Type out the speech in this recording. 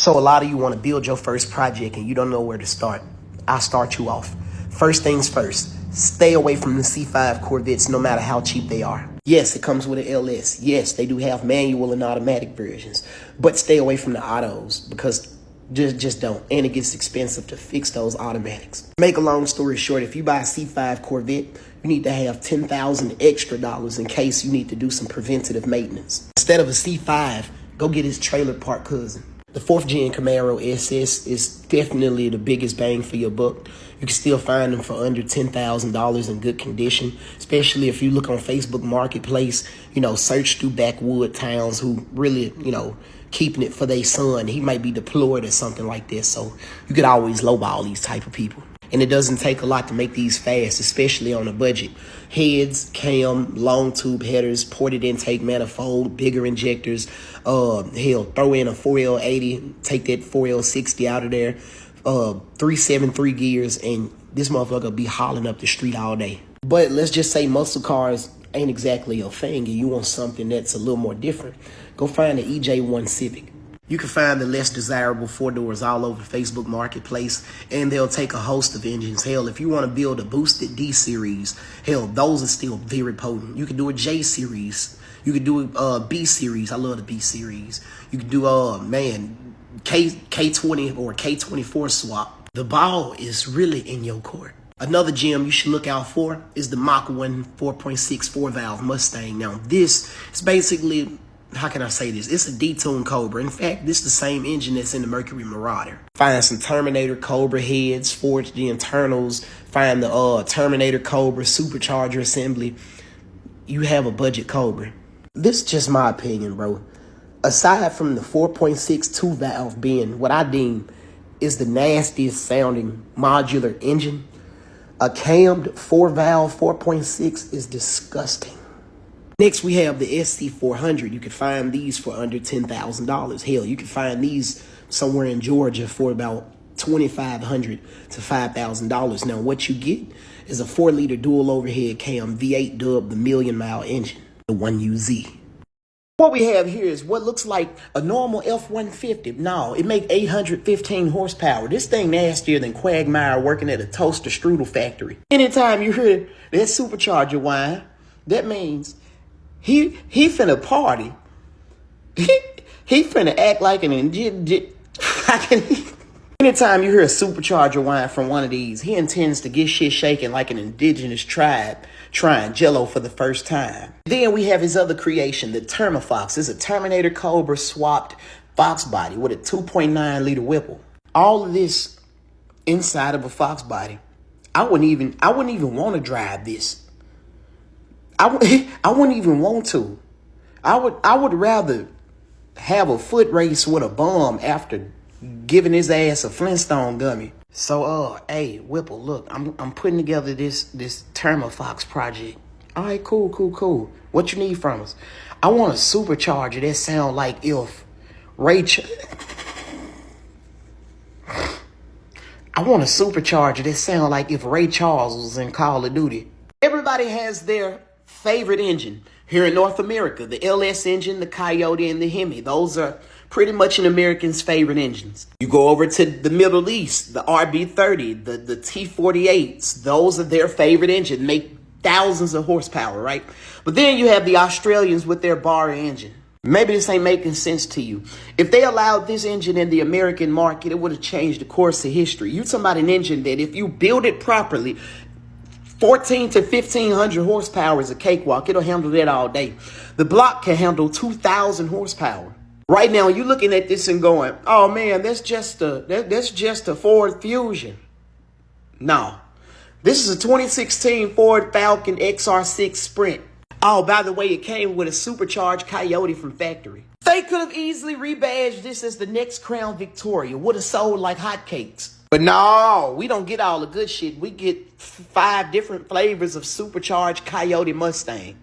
So a lot of you want to build your first project and you don't know where to start. I'll start you off. First things first, stay away from the C5 Corvettes no matter how cheap they are. Yes, it comes with an LS. Yes, they do have manual and automatic versions, but stay away from the autos because just don't. And it gets expensive to fix those automatics. Make a long story short, if you buy a C5 Corvette, you need to have $10,000 extra in case you need to do some preventative maintenance. Instead of a C5, go get his trailer park cousin. The 4th gen Camaro SS is definitely the biggest bang for your buck. You can still find them for under $10,000 in good condition, especially if you look on Facebook Marketplace, search through backwood towns who really, keeping it for their son. He might be deployed or something like this, so you could always lowball these type of people. And it doesn't take a lot to make these fast, especially on a budget. Heads, cam, long tube headers, ported intake manifold, bigger injectors. Hell, throw in a 4L80, take that 4L60 out of there. 373 gears, and this motherfucker will be hauling up the street all day. But let's just say muscle cars ain't exactly your thing, and you want something that's a little more different. Go find the EJ1 Civic. You can find the less desirable 4-doors all over Facebook Marketplace, and they'll take a host of engines. Hell, if you want to build a boosted D-Series, hell, those are still very potent. You can do a J-Series. You can do a B-Series. I love the B-Series. You can do, K20 or K24 swap. The ball is really in your court. Another gem you should look out for is the Mach 1 4.6 4-valve Mustang. Now, this is basically, how can I say this? It's a detuned Cobra. In fact, this is the same engine that's in the Mercury Marauder. Find some Terminator Cobra heads, forge the internals, find the Terminator Cobra supercharger assembly. You have a budget Cobra. This is just my opinion, bro. Aside from the 4.6 2-valve being what I deem is the nastiest sounding modular engine, a cammed 4-valve 4.6 is disgusting. Next, we have the SC400. You can find these for under $10,000. Hell, you can find these somewhere in Georgia for about $2,500 to $5,000. Now, what you get is a 4-liter dual overhead cam V8 dubbed the million-mile engine, the 1UZ. What we have here is what looks like a normal F-150. No, it makes 815 horsepower. This thing nastier than Quagmire working at a toaster strudel factory. Anytime you hear that supercharger whine, that means he finna party. He finna act like an Anytime you hear a supercharger whine from one of these, he intends to get shit shaking like an indigenous tribe trying Jello for the first time. Then we have his other creation, the Termafox. It's a Terminator Cobra swapped Fox body with a 2.9 liter Whipple. All of this inside of a Fox body. I wouldn't even want to drive this. I wouldn't even want to. I would rather have a foot race with a bum after giving his ass a Flintstone gummy. So, hey, Whipple, look, I'm putting together this Termafox project. All right, cool. What you need from us? I want a supercharger that sound like if Ray Charles was in Call of Duty. Everybody has their favorite engine. Here in North America, the LS engine, the Coyote, and the Hemi. Those are pretty much an American's favorite engines. You go over to the Middle East, the RB30, the T48s. Those are their favorite engine. Make thousands of horsepower, right? But then you have the Australians with their bar engine. Maybe this ain't making sense to you. If they allowed this engine in the American market, it would have changed the course of history. You're talking about an engine that if you build it properly, 14 to 1,500 horsepower is a cakewalk. It'll handle that all day. The block can handle 2,000 horsepower. Right now, you're looking at this and going, oh man, that's just a Ford Fusion. No, this is a 2016 Ford Falcon XR6 Sprint. Oh, by the way, it came with a supercharged Coyote from factory. They could have easily rebadged this as the next Crown Victoria. Would have sold like hotcakes. But no, we don't get all the good shit. We get 5 different flavors of supercharged Coyote Mustang.